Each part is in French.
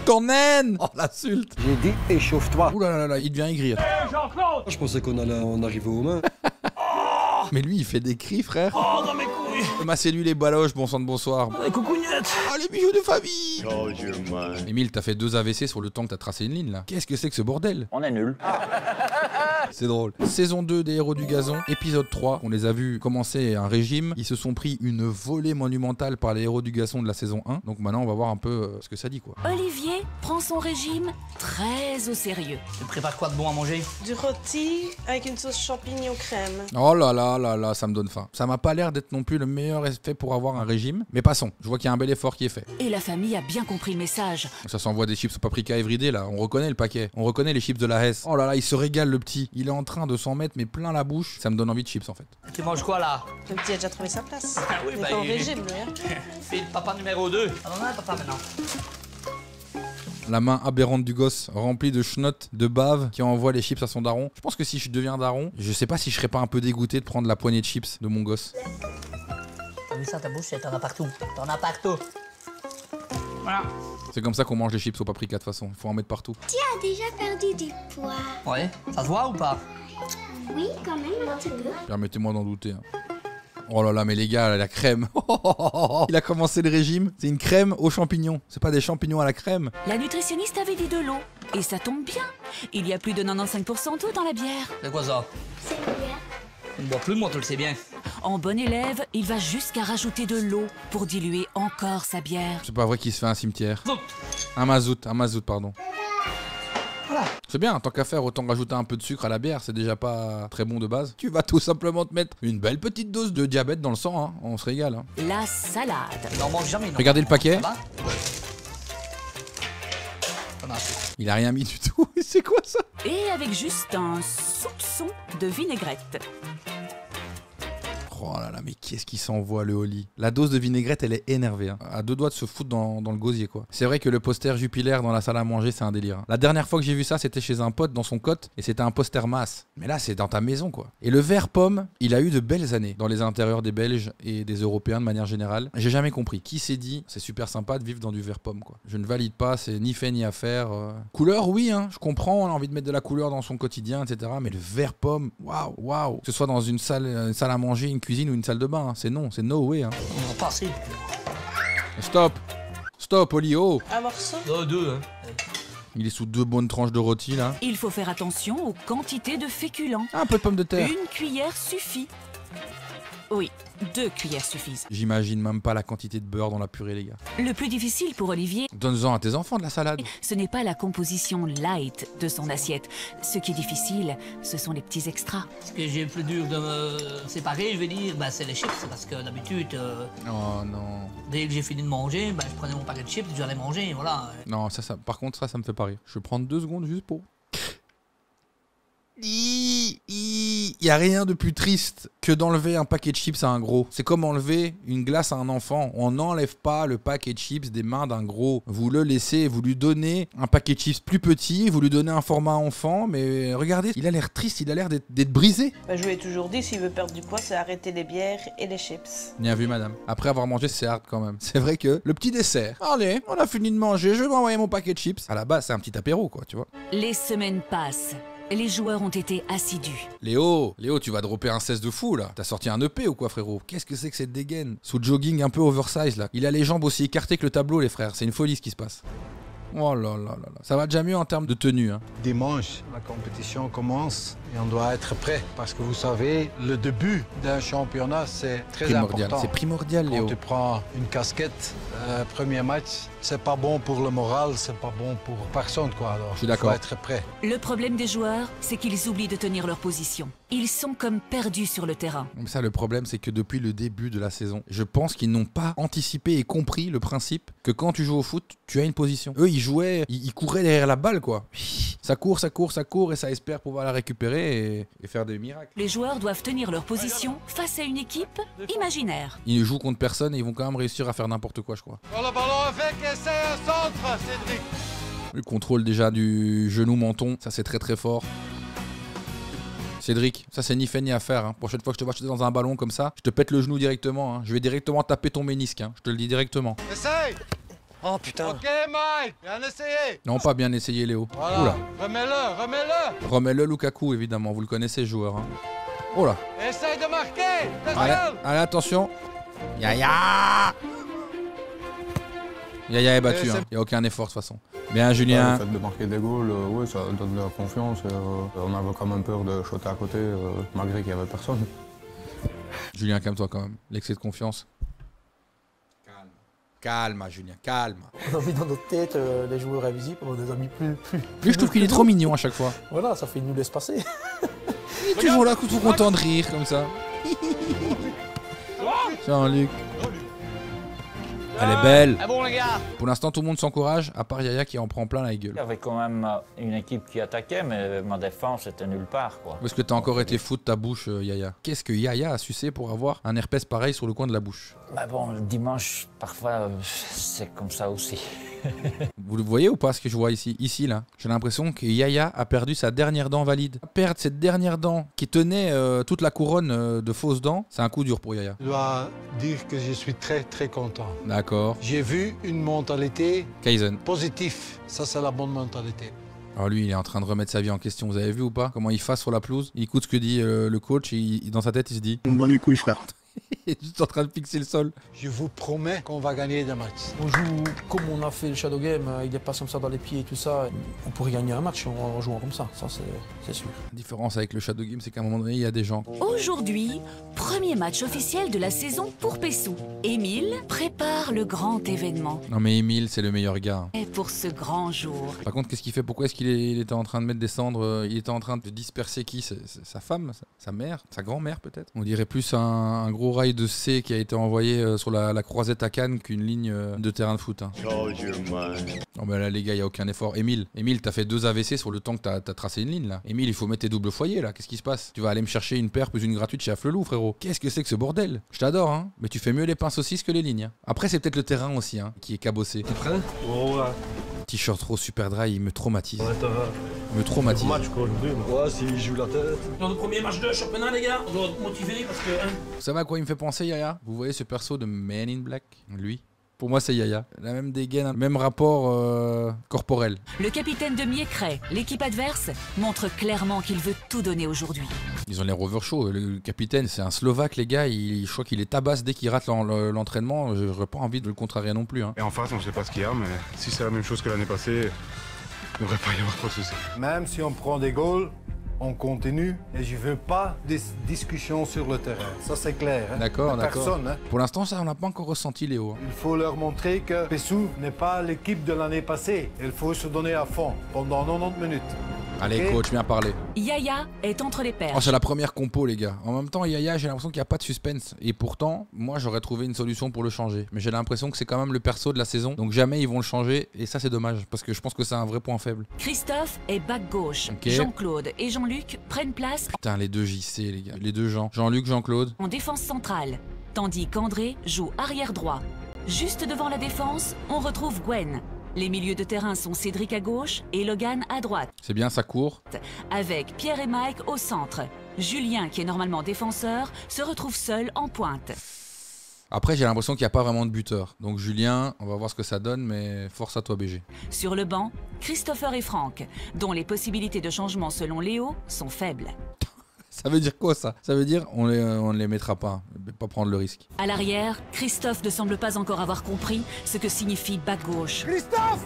Ton naine. Oh, l'insulte. J'ai dit échauffe-toi. Ouh là là, il devient aigri. Je pensais qu'on allait en arriver aux mains. Mais lui, il fait des cris, frère. Oh, dans mes couilles. Massez-lui les baloches, bon sang de bonsoir. Les coucougnettes. Oh, les bijoux de famille. Émile, t'as fait 2 AVC sur le temps que t'as tracé une ligne, là. Qu'est-ce que c'est que ce bordel? On est nul. C'est drôle. Saison 2 des Héros du Gazon, épisode 3. On les a vus commencer un régime. Ils se sont pris une volée monumentale par les Héros du Gazon de la saison 1. Donc maintenant, on va voir un peu ce que ça dit, quoi. Olivier prend son régime très au sérieux. Tu prépares quoi de bon à manger? Du rôti avec une sauce champignon crème. Oh là là là là, ça me donne faim. Ça m'a pas l'air d'être non plus le meilleur effet pour avoir un régime. Mais passons. Je vois qu'il y a un bel effort qui est fait. Et la famille a bien compris le message. Ça s'envoie des chips au paprika everyday, là. On reconnaît le paquet. On reconnaît les chips de la Hesse. Oh là là, il se régale, le petit. Il est en train de s'en mettre mais plein la bouche. Ça me donne envie de chips, en fait. Tu manges quoi là? Le petit a déjà trouvé sa place. Ah oui, Il est bah, pas au il- régime, lui. Hein. Fille de papa numéro 2. Ah non, non, papa maintenant. La main aberrante du gosse, remplie de schnottes, de bave, qui envoie les chips à son daron. Je pense que si je deviens daron, je sais pas si je serais pas un peu dégoûté de prendre la poignée de chips de mon gosse. T'as vu ça, ta bouche, t'en as partout. T'en as partout. Voilà. C'est comme ça qu'on mange les chips au paprika de toute façon. Il faut en mettre partout. Tu as déjà perdu du poids. Ouais, ça se voit ou pas? Oui, quand même un petit peu. Permettez-moi d'en douter. Hein. Oh là là, mais les gars, la crème. Il a commencé le régime. C'est une crème aux champignons. C'est pas des champignons à la crème. La nutritionniste avait dit de l'eau. Et ça tombe bien. Il y a plus de 95% d'eau dans la bière. C'est quoi ça? C'est bien. Tu ne bois plus, moi, tu le sais bien. En bon élève, il va jusqu'à rajouter de l'eau pour diluer encore sa bière. C'est pas vrai qu'il se fait un cimetière. Zout. Un mazout, pardon. C'est bien, tant qu'à faire, autant rajouter un peu de sucre à la bière, c'est déjà pas très bon de base. Tu vas tout simplement te mettre une belle petite dose de diabète dans le sang, hein. On se régale. Hein. La salade. N'en mange jamais, non. Regardez le paquet, Ça va? Ça marche. il a rien mis du tout. C'est quoi ça? Et avec juste un soupçon de vinaigrette. Oh là là, mais qu'est-ce qui s'envoie le Oli? La dose de vinaigrette, elle est énervée. Hein. À 2 doigts de se foutre dans le gosier, quoi. C'est vrai que le poster Jupiler dans la salle à manger, c'est un délire. Hein. La dernière fois que j'ai vu ça, c'était chez un pote dans son cote, et c'était un poster masse. Mais là, c'est dans ta maison, quoi. Et le vert pomme, il a eu de belles années dans les intérieurs des Belges et des Européens de manière générale. J'ai jamais compris. Qui s'est dit, c'est super sympa de vivre dans du vert pomme, quoi. Je ne valide pas, c'est ni fait ni à faire. Couleur, oui, hein, je comprends, on a envie de mettre de la couleur dans son quotidien, etc. Mais le vert pomme, waouh, waouh. Que ce soit dans une salle à manger, une cuisine ou une salle de bain. Hein. C'est non, c'est no way. Hein. On va passer. Stop. Stop, Oli, oh. Un morceau. Deux, hein. Il est sous 2 bonnes tranches de rôti, là. Il faut faire attention aux quantités de féculents. Un peu de pommes de terre. Une cuillère suffit. Oui, 2 cuillères suffisent. J'imagine même pas la quantité de beurre dans la purée, les gars. Le plus difficile pour Olivier, Donne-en à tes enfants de la salade. ce n'est pas la composition light de son assiette. Ce qui est difficile, ce sont les petits extras. Ce que j'ai le plus dur de me séparer, je vais dire, bah, c'est les chips. Parce que d'habitude, Oh non. dès que j'ai fini de manger, bah, je prenais mon paquet de chips, j'allais manger, voilà. Non, par contre, ça me fait pas rire. Je vais prendre 2 secondes juste pour... Il y a rien de plus triste que d'enlever un paquet de chips à un gros. C'est comme enlever une glace à un enfant. On n'enlève pas le paquet de chips des mains d'un gros. Vous le laissez, vous lui donnez un paquet de chips plus petit, vous lui donnez un format enfant, mais regardez, il a l'air triste, il a l'air d'être brisé. Bah, je lui ai toujours dit, s'il veut perdre du poids, c'est arrêter les bières et les chips. Bien vu, madame. Après avoir mangé, c'est hard quand même. C'est vrai que le petit dessert. Allez, on a fini de manger, je vais m'envoyer mon paquet de chips. À la base, c'est un petit apéro, quoi, tu vois. Les semaines passent. Les joueurs ont été assidus. Léo, tu vas dropper un 16 de fou là. T'as sorti un EP ou quoi, frérot? Qu'est-ce que c'est que cette dégaine? Sous jogging un peu oversize là. Il a les jambes aussi écartées que le tableau, les frères. C'est une folie ce qui se passe. Oh là là là là. Ça va déjà mieux en termes de tenue. Hein. Dimanche, la compétition commence et on doit être prêt. Parce que vous savez, le début d'un championnat, c'est très Primordial. important. C'est primordial, Quand Léo. tu prends une casquette, premier match, c'est pas bon pour le moral, c'est pas bon pour personne, quoi. Alors, Je suis d'accord. faut être prêt. Le problème des joueurs, c'est qu'ils oublient de tenir leur position. Ils sont comme perdus sur le terrain. Mais ça, le problème, c'est que depuis le début de la saison, je pense qu'ils n'ont pas anticipé et compris le principe que quand tu joues au foot, tu as une position. Eux, ils jouaient, ils couraient derrière la balle, quoi. Ça court, et ça espère pouvoir la récupérer et faire des miracles. Les joueurs doivent tenir leur position face à une équipe imaginaire. Ils ne jouent contre personne et ils vont quand même réussir à faire n'importe quoi, je crois. Sur le ballon avec et c'est un centre, Cédric. Le contrôle déjà du genou menton, ça c'est très très fort. Cédric, ça c'est ni fait ni à faire. Hein. Prochaine fois que je te vois dans un ballon comme ça, je te pète le genou directement. Hein. Je vais directement taper ton ménisque. Hein. Je te le dis directement. Essaye. Oh putain. Ok, Mike, bien essayé. Non, pas bien essayé, Léo. Voilà, Oula. remets-le, remets-le. Remets-le Lukaku, évidemment. Vous le connaissez, ce joueur. Hein. Oh là. Essaye de marquer. Allez, allez, attention. Yaya. Yaya est battu. Il n'y a aucun effort, de toute façon. Bien, Julien. Le fait de marquer des goals, oui, ça donne de la confiance. On avait quand même peur de shotter à côté, malgré qu'il n'y avait personne. Julien, calme-toi quand même. L'excès de confiance. Calme, Julien, calme. On a mis dans notre tête les joueurs invisibles, on les a mis plus. Lui, je trouve qu'il est trop mignon à chaque fois. Voilà, ça fait nous laisse passer. Il est toujours là, tout content de rire comme ça. Jean-Luc. Elle est belle. Ah bon les gars. Pour l'instant, tout le monde s'encourage, à part Yaya qui en prend plein la gueule. Il y avait quand même une équipe qui attaquait, mais ma défense était nulle part, quoi. Parce que t'as encore été fou de ta bouche, Yaya. Qu'est-ce que Yaya a sucé pour avoir un herpès pareil sur le coin de la bouche? Bah bon, le dimanche, parfois, c'est comme ça aussi. Vous le voyez ou pas ce que je vois ici? Ici, là, j'ai l'impression que Yaya a perdu sa dernière dent valide. Perdre cette dernière dent qui tenait toute la couronne de fausses dents, c'est un coup dur pour Yaya. Je dois dire que je suis très très content. D'accord. J'ai vu une mentalité Kaizen. positive. Ça, c'est la bonne mentalité. Alors lui, il est en train de remettre sa vie en question. Vous avez vu ou pas comment il fasse sur la pelouse? Il écoute ce que dit le coach et dans sa tête, il se dit Une bonne couille, frère. il est juste en train de fixer le sol. Je vous promets qu'on va gagner des matchs. On joue comme on a fait le Shadow Game, il dépasse comme ça dans les pieds et tout ça. On pourrait gagner un match en jouant comme ça c'est sûr. La différence avec le Shadow Game, c'est qu'à un moment donné, il y a des gens. Aujourd'hui, premier match officiel de la saison pour Pessou. Émile prépare le grand événement. Non mais Émile, c'est le meilleur gars. Et pour ce grand jour. Par contre, qu'est-ce qu'il fait? Pourquoi est-ce qu'il était en train de mettre des cendres? Il était en train de disperser qui? Sa femme? Sa mère? Sa grand-mère peut-être? On dirait plus un gros rail de C qui a été envoyé sur la croisette à Cannes qu'une ligne de terrain de foot. Hein. Non mais là les gars, il n'y a aucun effort. Émile, t'as fait 2 AVC sur le temps que t'as tracé une ligne là. Émile, il faut mettre tes doubles foyers là. Qu'est-ce qui se passe? Tu vas aller me chercher une paire plus une gratuite chez Afflelou, frérot. Qu'est-ce que c'est que ce bordel? Je t'adore, hein, mais tu fais mieux les pains saucisses que les lignes. Hein. Après, c'est peut-être le terrain aussi, hein, qui est cabossé. T'es prêt? Oh ouais. T-shirt trop super dry, il me traumatise. Ouais, ça va. Il me traumatise. Match quoi aujourd'hui. Ouais, s'il joue la tête. Dans le premier match de championnat les gars, on doit être motivés parce que... Vous savez à quoi il me fait penser, Yaya? Vous voyez ce perso de Man in Black? Lui. Pour moi, c'est Yaya. La même dégaine, même rapport corporel. Le capitaine de Miekray, l'équipe adverse, montre clairement qu'il veut tout donner aujourd'hui. Ils ont les rovers chauds. Le capitaine, c'est un Slovaque, les gars. Je crois qu'il les tabasse dès qu'il rate l'entraînement. J'aurais pas envie de le contrarier non plus. Hein. Et en face, on ne sait pas ce qu'il y a, mais si c'est la même chose que l'année passée, il ne devrait pas y avoir trop de soucis. Même si on prend des goals, on continue et je veux pas de discussion sur le terrain. Ça, c'est clair. Hein? D'accord, d'accord. Personne. Hein? Pour l'instant, ça, on n'a pas encore ressenti, Léo. Il faut leur montrer que Pessou n'est pas l'équipe de l'année passée. Il faut se donner à fond pendant 90 minutes. Allez, Okay. coach, viens parler. Yaya est entre les perches. Oh, c'est la première compo, les gars. En même temps, Yaya, j'ai l'impression qu'il n'y a pas de suspense. Et pourtant, moi, j'aurais trouvé une solution pour le changer. Mais j'ai l'impression que c'est quand même le perso de la saison. Donc jamais ils vont le changer. Et ça, c'est dommage. Parce que je pense que c'est un vrai point faible. Christophe est back gauche. Ok. Jean-Claude et Jean-Luc prennent place Putain, les deux JC, les gars. Les deux Jean. Jean-Luc, Jean-Claude. en défense centrale, tandis qu'André joue arrière droit. Juste devant la défense, on retrouve Gwen. Les milieux de terrain sont Cédric à gauche et Logan à droite, C'est bien, ça court. avec Pierre et Mike au centre. Julien, qui est normalement défenseur, se retrouve seul en pointe. Après, j'ai l'impression qu'il n'y a pas vraiment de buteur. Donc Julien, on va voir ce que ça donne, mais force à toi, BG. Sur le banc, Christopher et Franck, dont les possibilités de changement selon Léo sont faibles. Ça veut dire quoi, ça? Ça veut dire on ne les mettra pas. Pas prendre le risque. À l'arrière, Christophe ne semble pas encore avoir compris ce que signifie back gauche. Christophe!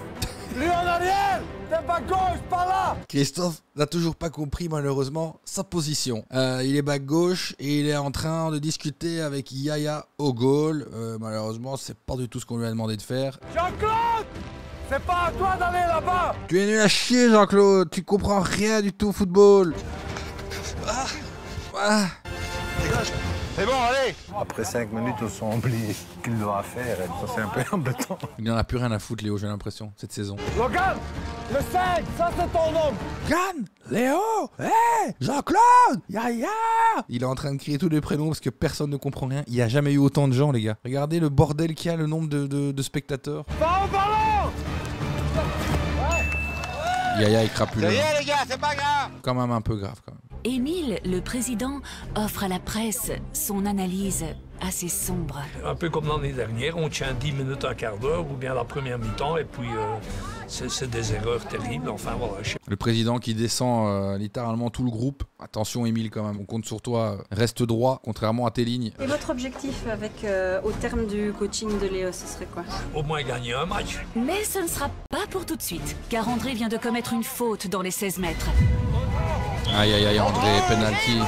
Lui en arrière! T'es pas gauche, par là! Christophe n'a toujours pas compris, malheureusement, sa position. Il est back gauche et il est en train de discuter avec Yaya au goal. Malheureusement, c'est pas du tout ce qu'on lui a demandé de faire. Jean-Claude! C'est pas à toi d'aller là-bas! Tu es nul à chier, Jean-Claude. Tu comprends rien du tout au football. C'est bon, allez. Après 5 minutes, on s'est oublié ce qu'il doit faire. Et ça, c'est un peu embêtant. Il n'en a plus rien à foutre, Léo, j'ai l'impression, cette saison. Logan! Le 5! Ça, c'est ton nom! Gan, Léo, hey, Jean-Claude, Yaya. Il est en train de crier tous les prénoms parce que personne ne comprend rien. Il n'y a jamais eu autant de gens, les gars. Regardez le bordel qu'il y a, le nombre de spectateurs. Va au ballon! Yaya est crapuleux. Ça y est, les gars, c'est pas grave. Quand même un peu grave, quand même. Émile, le président, offre à la presse son analyse assez sombre. Un peu comme l'année dernière, on tient 10 minutes, un quart d'heure, ou bien la première mi-temps, et puis c'est des erreurs terribles. Enfin voilà. Le président qui descend littéralement tout le groupe. Attention Émile quand même, on compte sur toi. Reste droit, contrairement à tes lignes. Et votre objectif avec, au terme du coaching de Léo, ce serait quoi? Au moins gagner un match. Mais ce ne sera pas pour tout de suite, car André vient de commettre une faute dans les 16 mètres. Aïe aïe aïe, André, penalty.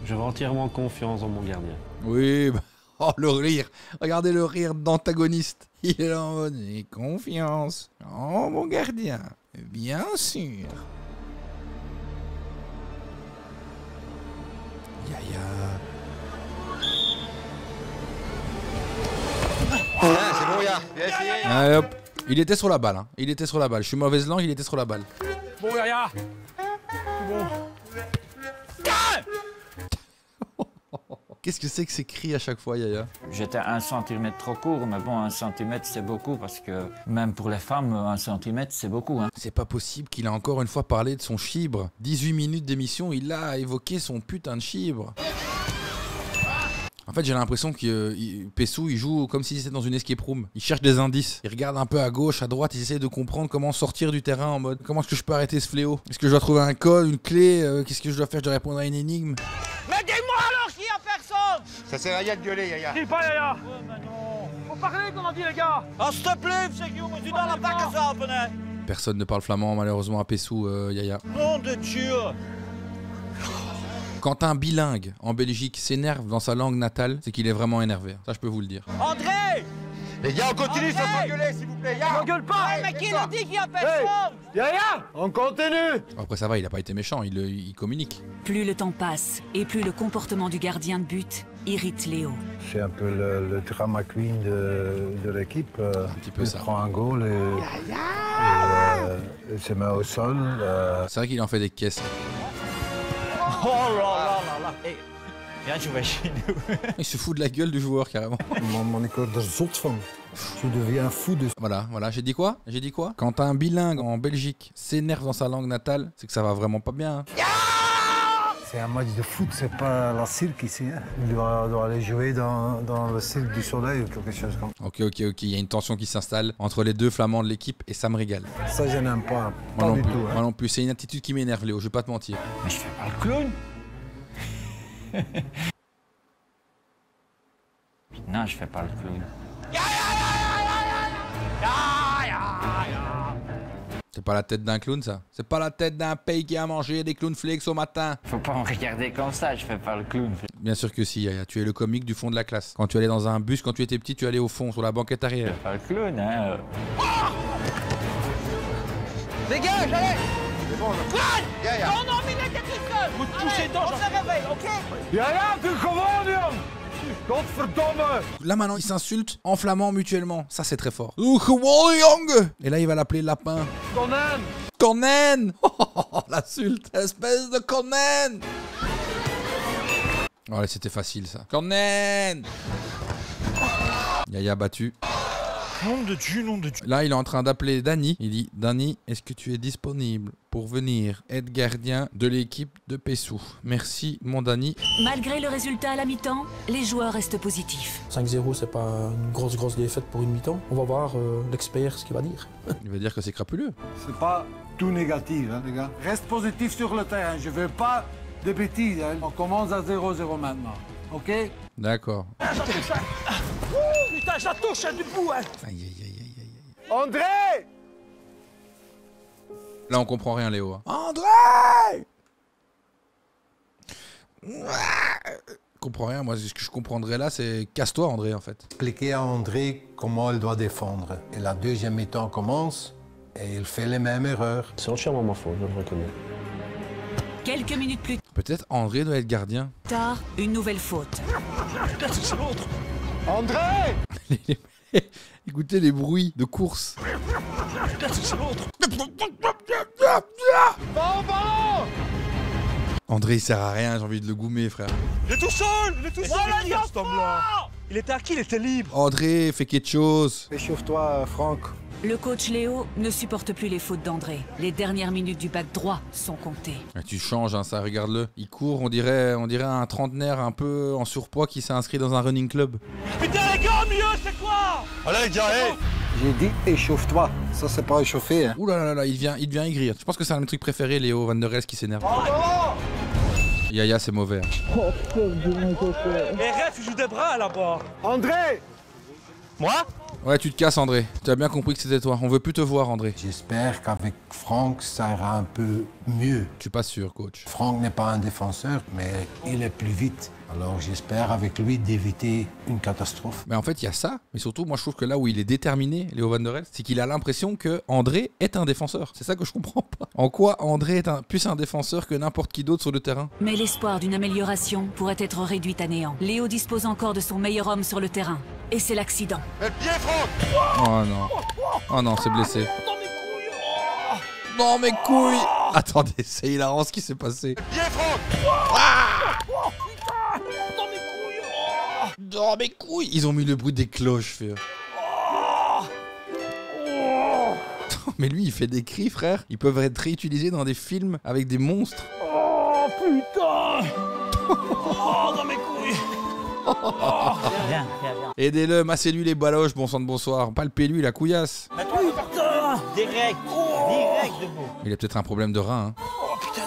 J'avais entièrement confiance en mon gardien. Oui, bah, oh le rire. Regardez le rire d'antagoniste. Il est là en mode j'ai confiance. Oh mon gardien, bien sûr. Yaya. C'est bon, Yaya. Bien essayé. Allez hop. Il était sur la balle, hein. Il était sur la balle. Je suis mauvaise langue, il était sur la balle. Bon, Yaya. Bon. Qu'est-ce que c'est que ces cris à chaque fois, Yaya? J'étais 1 cm trop court, mais bon, 1 cm c'est beaucoup parce que même pour les femmes, 1 cm c'est beaucoup. Hein. C'est pas possible qu'il a encore une fois parlé de son chibre. 18 minutes d'émission, il a évoqué son putain de chibre. En fait, j'ai l'impression que Pessou, il joue comme s'il était dans une escape room. Il cherche des indices. Il regarde un peu à gauche, à droite, il essaie de comprendre comment sortir du terrain en mode comment est-ce que je peux arrêter ce fléau? Est-ce que je dois trouver un code, une clé? Qu'est-ce que je dois faire? Je dois répondre à une énigme. Mais dis-moi alors qu'il y a personne. Ça sert à rien de gueuler, Yaya. Dis pas, Yaya. Ouais, mais non. Faut parler, qu'on a dit, les gars. Ah, s'il te plaît, c'est qui tu donnes la plaque à ça, venez. Personne ne parle flamand, malheureusement, à Pessou, Yaya. Nom de Dieu. Quand un bilingue en Belgique s'énerve dans sa langue natale, c'est qu'il est vraiment énervé. Ça, je peux vous le dire. André. Les gars, on continue sans s'engueuler, s'il vous plaît. On gueule pas. Ouais, mais qui nous dit qu'il y a personne? Yaya, on continue. Après, ça va, il a pas été méchant, il communique. Plus le temps passe et plus le comportement du gardien de but irrite Léo. C'est un peu le drama queen de l'équipe. Un petit peu ça. Il prend un goal et se met au sol. C'est vrai qu'il en fait des caisses. Oh là là là là. Hey, viens jouer chez nous. Il se fout de la gueule du joueur carrément. Man, ik word er zot van. Je deviens fou de... Voilà, j'ai dit quoi? Quand un bilingue en Belgique s'énerve dans sa langue natale, c'est que ça va vraiment pas bien. Hein. C'est un match de foot, c'est pas la cirque ici. Hein. Il doit aller jouer dans le cirque du soleil ou quelque chose comme ça. Ok, il y a une tension qui s'installe entre les deux flamands de l'équipe et ça me régale. Ça, je n'aime pas. Moi non du plus. tout. Hein. Moi non plus, c'est une attitude qui m'énerve, Léo, je vais pas te mentir. Mais je fais pas le clown. Non, je fais pas le clown. C'est pas la tête d'un clown, ça. C'est pas la tête d'un pays qui a mangé des clowns flakes au matin. Faut pas me regarder comme ça, je fais pas le clown. Bien sûr que si, Yaya. Tu es le comique du fond de la classe. Quand tu allais dans un bus, quand tu étais petit, tu allais au fond, sur la banquette arrière. Je fais pas le clown, hein. Dégage, allez. C'est bon, là. Yaya. Non, non, mais t'es tout seul. Vous touchez dedans, on se réveille, ok? Yaya, tu commandes, Jan. Godverdomme. Là maintenant, ils s'insultent en flamand mutuellement. Ça, c'est très fort. Et là, il va l'appeler lapin. Conan. Conan. Oh, l'insulte. Espèce de Conan. Oh, c'était facile, ça. Conan. Yaya battu. Nom de Dieu, nom de Dieu. Là, il est en train d'appeler Dany. Il dit, Dany, est-ce que tu es disponible pour venir être gardien de l'équipe de Pessou? Merci, mon Dany. Malgré le résultat à la mi-temps, les joueurs restent positifs. 5-0, c'est pas une grosse défaite pour une mi-temps. On va voir l'expert ce qu'il va dire. Il va dire que c'est crapuleux. C'est pas tout négatif, hein, les gars. Reste positif sur le terrain. Je veux pas de bêtises. Hein. On commence à 0-0 maintenant. OK? D'accord. Putain, je la touche, elle est debout, hein. Aïe. André. Là, on comprend rien, Léo. André! Comprends rien. Moi, ce que je comprendrais là, c'est casse-toi, André, en fait. Expliquer à André comment il doit défendre. Et la deuxième mi-temps commence et il fait les mêmes erreurs. C'est entièrement ma faute, je le reconnais. Quelques minutes plus Peut-être André doit être gardien. tard, une nouvelle faute. C'est l'autre. André. Écoutez les bruits de course. C'est l'autre. André, il sert à rien, j'ai envie de le goumer, frère. Il est tout seul. Il est tout seul. Il était à qui? Il était libre. André, fais quelque chose. Échauffe-toi, Franck. Le coach Léo ne supporte plus les fautes d'André. Les dernières minutes du back droit sont comptées. Et tu changes, hein, ça, regarde-le. Il court, on dirait un trentenaire un peu en surpoids qui s'est inscrit dans un running club. Putain les gars, au milieu, c'est quoi? Allez les gars, hé! J'ai dit échauffe-toi. Ça, c'est pas échauffé. Hein. Ouh là là là, il devient aigrir. Je pense que c'est un de mes trucs préférés, Léo Van der Elst qui s'énerve. Yaya, c'est mauvais. Et Ref, il joue des bras là-bas. André! Moi? Ouais, tu te casses, André. Tu as bien compris que c'était toi. On veut plus te voir, André. J'espère qu'avec Franck, ça ira un peu mieux. Je suis pas sûr, coach. Franck n'est pas un défenseur, mais il est plus vite. Alors j'espère avec lui d'éviter une catastrophe. Mais en fait, il y a ça. Mais surtout, moi, je trouve que là où il est déterminé, Léo Van der Elst, c'est qu'il a l'impression que André est un défenseur. C'est ça que je comprends pas. En quoi André est plus un défenseur que n'importe qui d'autre sur le terrain? Mais l'espoir d'une amélioration pourrait être réduit à néant. Léo dispose encore de son meilleur homme sur le terrain. Et c'est l'accident. Le pied, Franck! Oh non. Oh non, c'est blessé. Non, mes couilles! Attendez, c'est hilarant ce qui s'est passé. Le pied, Franck! Dans mes couilles! Ils ont mis le bruit des cloches, frère. Mais lui, il fait des cris, frère. Ils peuvent être réutilisés dans des films avec des monstres. Oh putain! Oh, dans mes couilles! Viens. Aidez-le, massez-lui les baloches, bon sang de bonsoir. Palpez-lui la couillasse. Mais toi, putain! Direct debout. Il a peut-être un problème de rein, hein. Oh putain,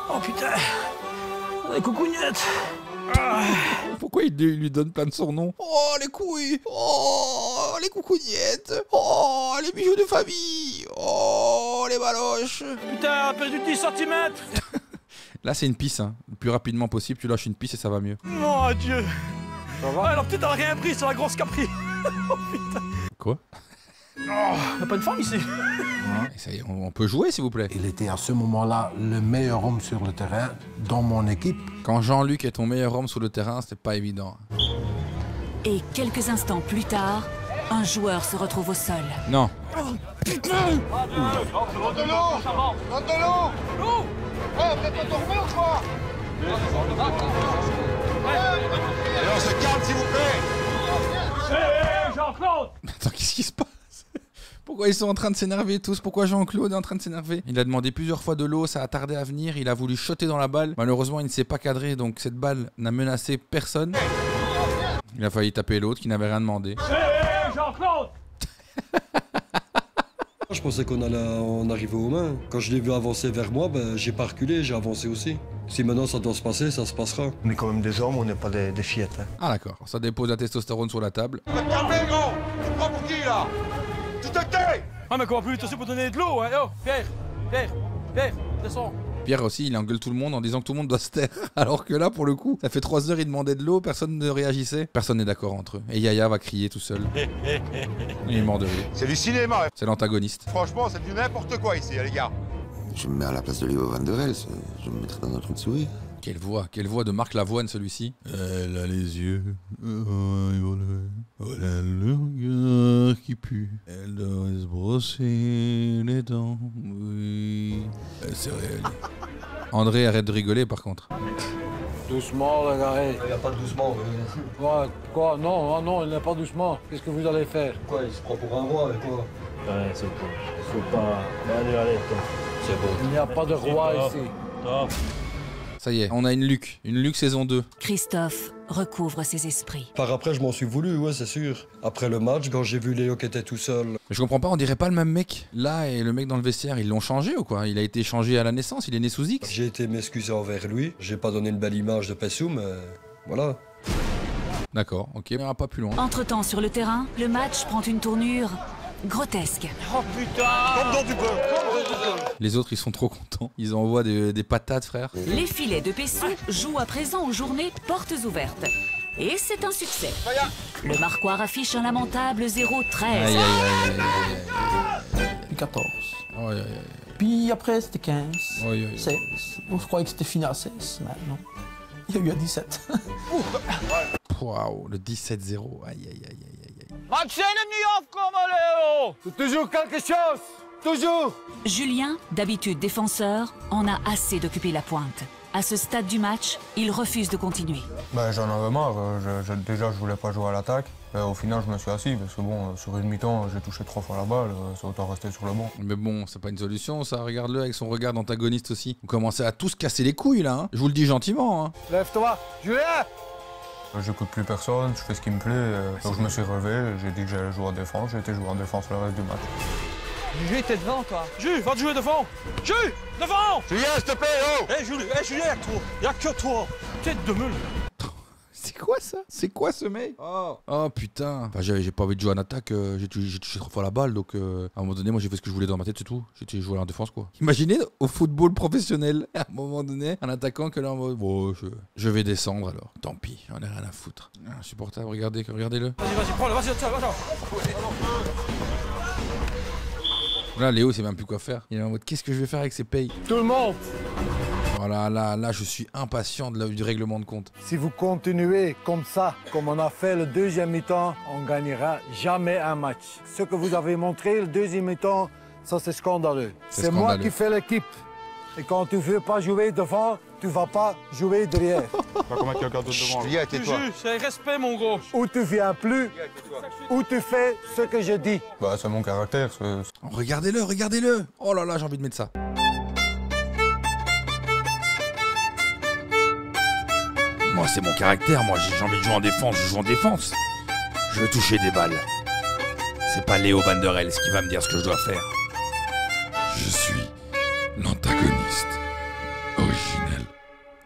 oh putain! Les coucougnettes! Pourquoi il lui donne plein de surnoms? Oh, les couilles! Oh, les coucougnettes! Oh, les bijoux de famille! Oh, les baloches! Putain, perdu 10 cm! Là, c'est une pisse, hein. Le plus rapidement possible, tu lâches une pisse et ça va mieux. Mon Dieu! Ça va? Alors peut-être elle a rien pris sur la grosse capri! Oh putain! Quoi? Oh, y'a pas de femme ici! Et ça y est, on peut jouer, s'il vous plaît. Il était à ce moment-là le meilleur homme sur le terrain dans mon équipe. Quand Jean-Luc est ton meilleur homme sur le terrain, c'était pas évident. Et quelques instants plus tard, un joueur se retrouve au sol. Non. Oh putain! Rentre de l'eau! Rentre de l'eau! L'eau! Ouais, vous êtes pas tombé ou quoi? Allez, on se calme, s'il vous plaît! Hé, Jean-Claude! Attends, qu'est-ce qui se passe? Pourquoi ils sont en train de s'énerver tous? Pourquoi Jean-Claude est en train de s'énerver? Il a demandé plusieurs fois de l'eau, ça a tardé à venir, il a voulu shotter dans la balle. Malheureusement, il ne s'est pas cadré, donc cette balle n'a menacé personne. Il a failli taper l'autre qui n'avait rien demandé. Hé, Jean-Claude! Je pensais qu'on allait en arriver aux mains. Quand je l'ai vu avancer vers moi, ben, j'ai pas reculé, j'ai avancé aussi. Si maintenant ça doit se passer, ça se passera. On est quand même des hommes, on n'est pas des fillettes. Hein. Ah d'accord, ça dépose la testostérone sur la table. Calmez, gros! Tu te prends pour qui, là? Tu te tais! Ah, mais comment plus vite pour donner de l'eau, hein? Oh, Pierre, descends! Pierre aussi, il engueule tout le monde en disant que tout le monde doit se taire. Alors que là, pour le coup, ça fait 3 heures, il demandait de l'eau, personne ne réagissait. Personne n'est d'accord entre eux. Et Yaya va crier tout seul. Il est mort de rire. C'est du cinéma. C'est l'antagoniste. Franchement, c'est du n'importe quoi ici, les gars. Je me mets à la place de Léo Van der Elst, je me mettrais dans un trou de souris. Quelle voix de Marc Lavoine celui-ci. Elle a les yeux, voilà le regard qui pue. Elle doit se brosser les dents, oui. C'est réel. André, arrête de rigoler par contre. Doucement, regardez. Il n'y a pas de doucement. Quoi? Non, il n'y a pas doucement. Qu'est-ce que vous allez faire? Quoi, il se prend pour un roi avec quoi? Ouais, c'est bon. Faut pas. Allez, toi. C'est bon. Il n'y a pas de roi ici. Top. Ça y est, on a une Luc saison 2. Christophe recouvre ses esprits. Par après, je m'en suis voulu, ouais, c'est sûr. Après le match, quand j'ai vu Léo qui était tout seul. Mais je comprends pas, on dirait pas le même mec. Là, et le mec dans le vestiaire, ils l'ont changé ou quoi? Il a été changé à la naissance, il est né sous X. J'ai été m'excuser envers lui. J'ai pas donné une belle image de Pessou, mais voilà. D'accord, ok, on ira pas plus loin. Entre-temps, sur le terrain, le match prend une tournure grotesque. Oh putain! Comme dans du beurre! Les autres, ils sont trop contents. Ils envoient des patates, frère. Les filets de Pessou jouent à présent aux journées portes ouvertes. Et c'est un succès. Le Marquoir affiche un lamentable 0-13. Aïe, aïe, aïe, Puis 14. aïe, aïe. Puis après, c'était 15. Aïe, aïe. 16. On se croyait que c'était fini à 16, mais non. Il y a eu à 17. Waouh, le 17-0. Aïe, aïe, aïe, aïe, aïe. Match ennemi comme Léo! C'est toujours quelque chose! Toujours! Julien, d'habitude défenseur, en a assez d'occuper la pointe. À ce stade du match, il refuse de continuer. Ben, j'en avais marre. Déjà, je voulais pas jouer à l'attaque. Au final, je me suis assis parce que bon, sur une mi-temps, j'ai touché 3 fois la balle. C'est autant rester sur le banc. Mais bon, c'est pas une solution ça. Regarde-le avec son regard d'antagoniste aussi. Vous commencez à tous casser les couilles là. Hein. Je vous le dis gentiment. Hein. Lève-toi, Julien! J'écoute plus personne, je fais ce qui me plaît. Donc je me suis relevé, j'ai dit que j'allais jouer en défense. J'ai été jouer en défense le reste du match. Jules, t'es devant, toi. Jules, va te jouer devant. Jules, devant. Julien, s'il te plaît, oh! Hé, Jules, y'a que toi. Y'a que toi. Tête de meule. C'est quoi ça? C'est quoi ce mec? Oh putain. Enfin, j'ai pas envie de jouer en attaque, j'ai touché 3 fois la balle, donc à un moment donné, moi j'ai fait ce que je voulais dans ma tête, c'est tout. J'ai joué en défense quoi. Imaginez au football professionnel, à un moment donné, un attaquant que là en mode, bon, je vais descendre alors. Tant pis, j'en ai rien à foutre. Insupportable, regardez-le. Vas-y, prends-le, vas-y, va. Là, Léo sait même plus quoi faire. Il est en mode, qu'est-ce que je vais faire avec ces payes? Tout le monde! Voilà, là, je suis impatient du règlement de compte. Si vous continuez comme ça, comme on a fait le deuxième mi-temps, on gagnera jamais un match. Ce que vous avez montré le deuxième mi-temps, ça c'est scandaleux. C'est moi qui fais l'équipe. Et quand tu veux pas jouer devant, tu vas pas jouer derrière. Pas comme quelqu'un d'autre devant. Julien, tais-toi. C'est respect, mon gros. Ou tu viens plus, ou tu fais ce que je dis. Bah, c'est mon caractère. Regardez-le. Oh là là, j'ai envie de mettre ça. Moi, c'est mon caractère. Moi, j'ai envie de jouer en défense. Je joue en défense. Je veux toucher des balles. C'est pas Léo Van der Helst qui va me dire ce que je dois faire. Je suis l'antagoniste originel.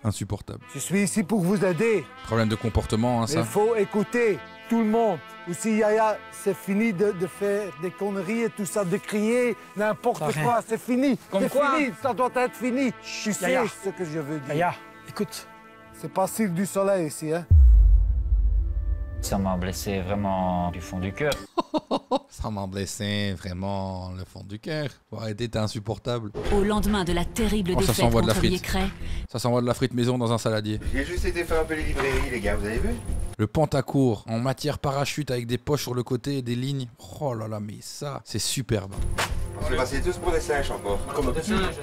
Insupportable. Je suis ici pour vous aider. Problème de comportement, hein, ça. Il faut écouter tout le monde. Aussi, Yaya, c'est fini de faire des conneries et tout ça, de crier n'importe quoi. C'est fini. C'est fini. Ça doit être fini. Tu sais ce que je veux dire. Yaya, écoute. C'est pas Cirque du Soleil ici, hein? Ça m'a blessé vraiment du fond du cœur. Ça m'a blessé vraiment le fond du cœur. Faut arrêter, t'es insupportable. Au lendemain de la terrible défaite contre Viecret. Ça s'envoie de la frite maison dans un saladier. J'ai juste été faire un peu les librairies, les gars, vous avez vu? Le Pentacourt en matière parachute avec des poches sur le côté et des lignes. Oh là là, mais ça, c'est superbe. On s'est passé tous pour des singes encore. Comme des singes.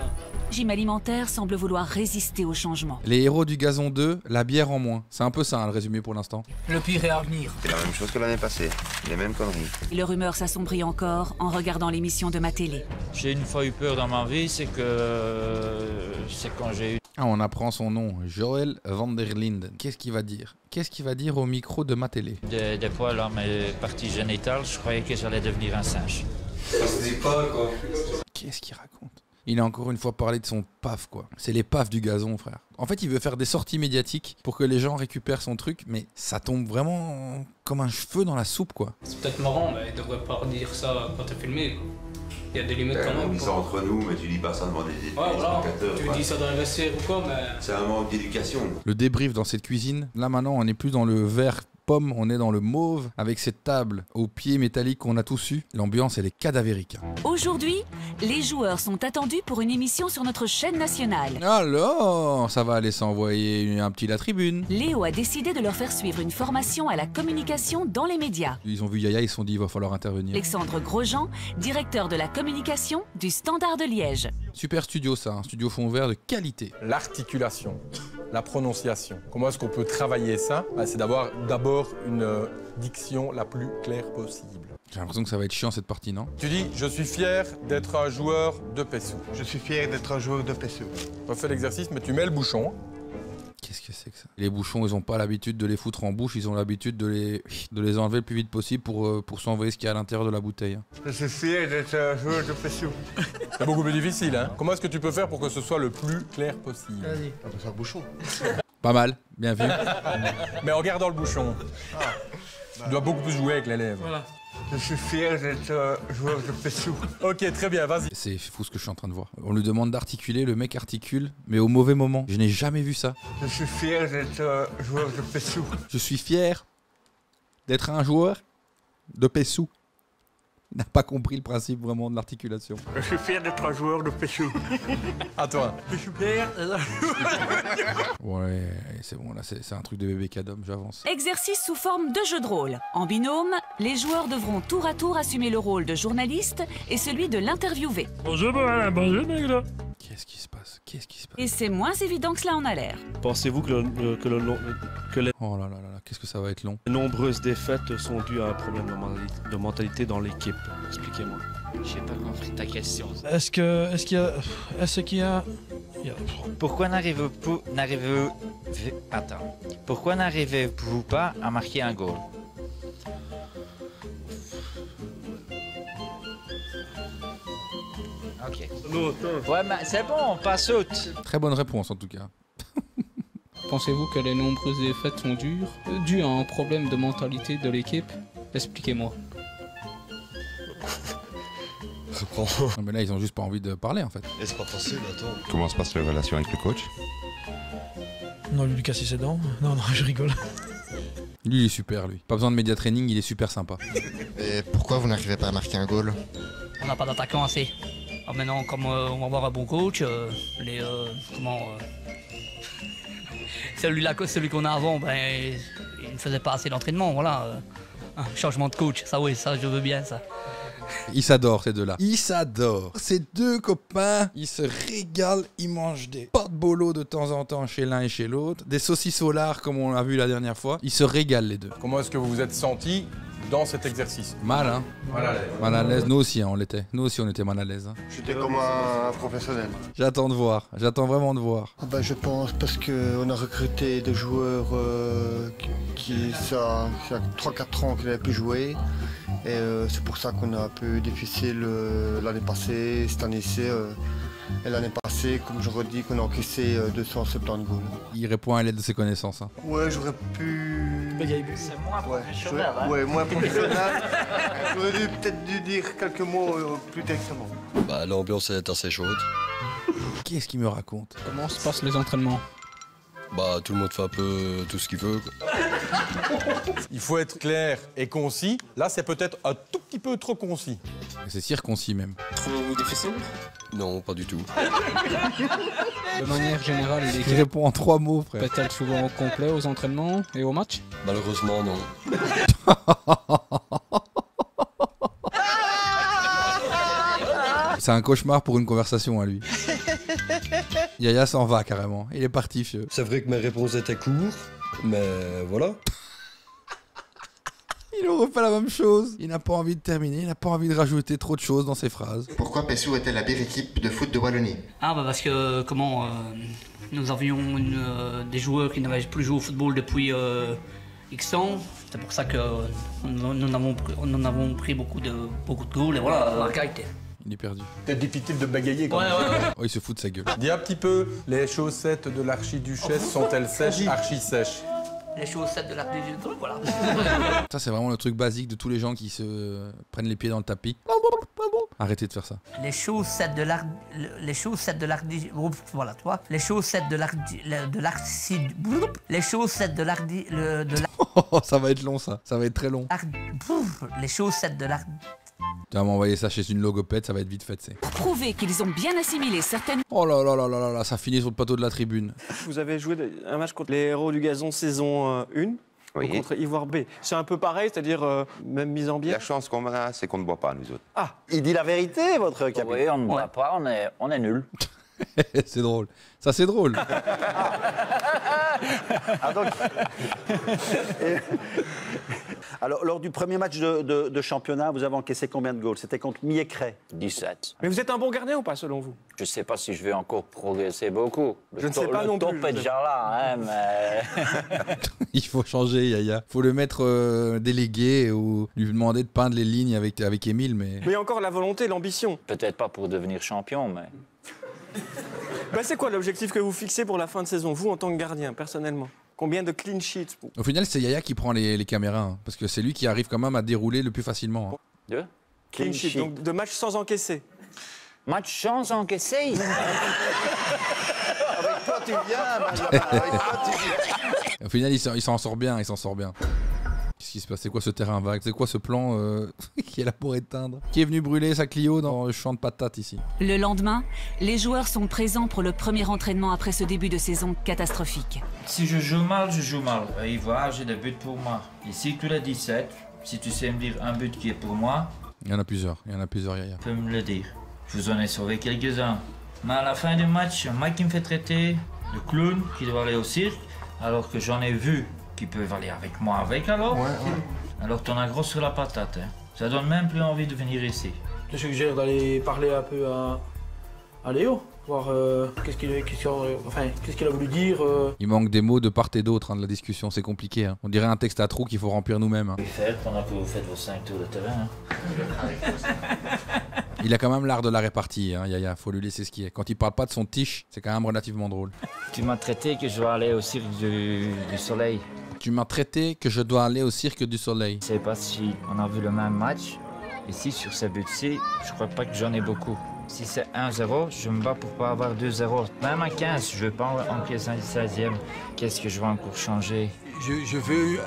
Gym Alimentaire semble vouloir résister au changement. Les héros du gazon 2, la bière en moins. C'est un peu ça, hein, le résumé pour l'instant. Le pire est à venir. C'est la même chose que l'année passée. Les mêmes conneries. Le rumeur s'assombrit encore en regardant l'émission de ma télé. J'ai une fois eu peur dans ma vie, c'est quand j'ai eu... Ah, on apprend son nom, Joël van der Linden. Qu'est-ce qu'il va dire? Qu'est-ce qu'il va dire au micro de ma télé? Des poils dans mes parties génitales, je croyais que j'allais devenir un singe. Ça se dit pas, quoi. Qu'est-ce qu'il raconte? Il a encore une fois parlé de son paf, quoi. C'est les pafs du gazon, frère. En fait, il veut faire des sorties médiatiques pour que les gens récupèrent son truc, mais ça tombe vraiment comme un cheveu dans la soupe, quoi. C'est peut-être marrant, mais il devrait pas redire ça quand t'es filmé, quoi. Il y a des limites quand même. On dit ça entre nous, mais tu dis pas ça devant des spectateurs. Tu dis ça dans le vestiaire ou quoi, mais... C'est un manque d'éducation. Le débrief dans cette cuisine, là maintenant, on n'est plus dans le vert pomme, on est dans le mauve, avec cette table aux pieds métalliques qu'on a tous eu. L'ambiance, elle est cadavérique. Aujourd'hui, les joueurs sont attendus pour une émission sur notre chaîne nationale. Alors, ça va aller s'envoyer un petit la tribune. Léo a décidé de leur faire suivre une formation à la communication dans les médias. Ils ont vu Yaya, ils se sont dit, il va falloir intervenir. Alexandre Grosjean, directeur de la communication du Standard de Liège. Super studio ça, un studio fond vert de qualité. L'articulation, la prononciation. Comment est-ce qu'on peut travailler ça? C'est d'avoir d'abord une diction la plus claire possible. J'ai l'impression que ça va être chiant cette partie, non? Tu dis, je suis fier d'être un joueur de PESU. Je suis fier d'être un joueur de PESU. Refais l'exercice, mais tu mets le bouchon. Qu'est-ce que c'est que ça? Les bouchons, ils ont pas l'habitude de les foutre en bouche, ils ont l'habitude de les enlever le plus vite possible pour s'envoyer ce qu'il y a à l'intérieur de la bouteille. Je suis fier d'être un joueur de PESU. C'est beaucoup plus difficile, hein? Comment est-ce que tu peux faire pour que ce soit le plus clair possible? Vas-y. On peut faire bouchon. Pas mal, bien vu. Mais en gardant le bouchon. Tu dois beaucoup plus jouer avec les lèvres. Voilà. Je suis fier d'être un joueur de PESU. Ok, très bien, vas-y. C'est fou ce que je suis en train de voir. On lui demande d'articuler, le mec articule, mais au mauvais moment. Je n'ai jamais vu ça. Je suis fier d'être un joueur de PESU. Je suis fier d'être un joueur de PESU. Il n'a pas compris le principe vraiment de l'articulation. Je suis fier d'être un joueur de PESU. À toi. Je suis fier d'être un joueur. Ouais, c'est bon, là c'est un truc de bébé cadom, j'avance. Exercice sous forme de jeu de rôle. En binôme, les joueurs devront tour à tour assumer le rôle de journaliste et celui de l'interviewé. Bonjour, bonjour, mec, là. Qu'est-ce qui se passe? Qu'est-ce qui se passe? Et c'est moins évident que cela en a l'air. Pensez-vous que les Oh là là là là, qu'est-ce que ça va être long. nombreuses défaites sont dues à un problème de mentalité dans l'équipe? Expliquez-moi. J'ai pas compris ta question. Est-ce qu'il y a... Pourquoi n'arrivez-vous pas à marquer un goal? Ok. Ouais, mais c'est bon, on passe out. Très bonne réponse en tout cas. Pensez-vous que les nombreuses défaites sont dues à un problème de mentalité de l'équipe? Expliquez-moi. Non, mais là ils ont juste pas envie de parler en fait. Et c'est pas facile, attends. Comment se passe la relation avec le coach? Non, lui casser ses dents. Non, je rigole. Lui il est super lui. Pas besoin de média training, il est super sympa. Et pourquoi vous n'arrivez pas à marquer un goal? On n'a pas d'attaquant assez. Alors maintenant, comme on va avoir un bon coach, celui qu'on a avant, ben, il ne faisait pas assez d'entraînement, voilà. Un changement de coach, ça oui, ça je veux bien ça. Ils s'adorent ces deux-là. Ils s'adorent. Ces deux copains, ils se régalent. Ils mangent des porte-bolo de temps en temps chez l'un et chez l'autre. Des saucisses au lard comme on l'a vu la dernière fois. Ils se régalent les deux. Comment est-ce que vous vous êtes senti dans cet exercice? Mal, hein? Mal à l'aise. Mal à l'aise. Nous aussi, hein, on l'était. Nous aussi, on était mal à l'aise. Hein. J'étais comme un professionnel. J'attends de voir. J'attends vraiment de voir. Je pense parce qu'on a recruté des joueurs qui ça 3-4 ans qu'ils n'avaient plus joué. Et c'est pour ça qu'on a un peu difficile l'année passée, cette année-ci. Et l'année passée, comme j'aurais dit, qu'on a encaissé 270 goals. Il répond à l'aide de ses connaissances. Hein. Ouais, j'aurais pu... C'est moins professionnel, hein? Ouais, moins professionnel. J'aurais peut-être dû dire quelques mots plus directement. L'ambiance est assez chaude. Qu'est-ce qu'il me raconte? Comment se passent les entraînements? Tout le monde fait un peu tout ce qu'il veut. Il faut être clair et concis. Là, c'est peut-être un tout petit peu trop concis. C'est circoncis même. Trouvez-vous difficile? Non, pas du tout. De manière générale, Il l'équipe répond en 3 mots, frère. est-elle souvent au complet aux entraînements et aux matchs? Malheureusement, non. C'est un cauchemar pour une conversation à lui. Yaya s'en va carrément. Il est parti, fieu. C'est vrai que mes réponses étaient courtes, mais voilà. Il nous refait la même chose. Il n'a pas envie de terminer, il n'a pas envie de rajouter trop de choses dans ses phrases. Pourquoi Pessou était la pire équipe de foot de Wallonie? Parce que nous avions des joueurs qui n'avaient plus joué au football depuis X temps. C'est pour ça que nous en avons pris beaucoup de goals et voilà, la qualité. Il est perdu. Peut-être difficile de bagayer quand même. Oh, il se fout de sa gueule. Dis un petit peu, les chaussettes de l'archiduchesse sont-elles sèches, archi-sèches? Les chaussettes de l'archiduchesse, voilà. Ça, c'est vraiment le truc basique de tous les gens qui se prennent les pieds dans le tapis. Arrêtez de faire ça. Les chaussettes de l'archiduchesse, voilà, tu vois. Les chaussettes de Oh, ça va être long, ça. Ça va être très long. Les chaussettes de Tu vas m'envoyer ça chez une logopède, ça va être vite fait, c'est. Pour prouver qu'ils ont bien assimilé certaines... Oh là là là là là là, ça finit sur le plateau de la tribune. Vous avez joué un match contre les Héros du Gazon saison 1 contre Ivoire B. C'est un peu pareil, c'est-à-dire même mise en bière. La chance qu'on a, c'est qu'on ne boit pas, nous autres. Ah, il dit la vérité, votre capitaine. Oui, on ne boit pas, on est nuls. C'est drôle. Ça, c'est drôle. Alors, lors du premier match de championnat, vous avez encaissé combien de goals? C'était contre Miécré. 17. Mais vous êtes un bon gardien ou pas, selon vous? Je ne sais pas si je vais encore progresser beaucoup. Je ne sais pas non plus. Le top est déjà là, hein, mais... Il faut changer, Yaya. Il faut le mettre délégué ou lui demander de peindre les lignes avec Émile, mais... Mais il y a encore la volonté, l'ambition. Peut-être pas pour devenir champion, mais... C'est quoi l'objectif que vous fixez pour la fin de saison, vous, en tant que gardien, personnellement? Combien de clean sheets? Au final, c'est Yaya qui prend les caméras, hein, parce que c'est lui qui arrive quand même à dérouler le plus facilement. Hein. De clean sheet, donc de match sans encaisser. Match sans encaisser? Avec toi, tu viens, Benjamin. Avec toi, tu viens. Au final, il s'en sort bien, il s'en sort bien. Qu'est-ce qui se passe? C'est quoi ce terrain vague? C'est quoi ce plan qui est là pour éteindre? Qui est venu brûler sa Clio dans le champ de patates ici? Le lendemain, les joueurs sont présents pour le premier entraînement après ce début de saison catastrophique. Si je joue mal, je joue mal. Et voilà, j'ai des buts pour moi. Ici, tu l'as 17. Si tu sais me dire un but qui est pour moi... Il y en a plusieurs, Yaya. Tu peux me le dire. Je vous en ai sauvé quelques-uns. Mais à la fin du match, Mike qui me fait traiter de clown qui doit aller au cirque, alors que j'en ai vu qui peuvent aller avec moi alors. Alors t'en as gros sur la patate. Hein. Ça donne même plus envie de venir ici. Je te suggère d'aller parler un peu à Léo, voir qu'est-ce qu'il a voulu dire. Il manque des mots de part et d'autre de la discussion, c'est compliqué. Hein. On dirait un texte à trous qu'il faut remplir nous-mêmes. Hein. Faire pendant que vous faites vos 5 tours de terrain. Hein. Il a quand même l'art de la répartie, hein, Yaya, faut lui laisser ce qu'il est. Quand il parle pas de son tiche, c'est quand même relativement drôle. Tu m'as traité que je dois aller au cirque du soleil. Tu m'as traité que je dois aller au cirque du soleil. Je sais pas si on a vu le même match. Ici, sur ces buts-ci, je crois pas que j'en ai beaucoup. Si c'est 1-0, je me bats pour pas avoir 2-0. Même à 15, je veux pas encaisser un 16e. Qu'est-ce que je vais encore changer? Je veux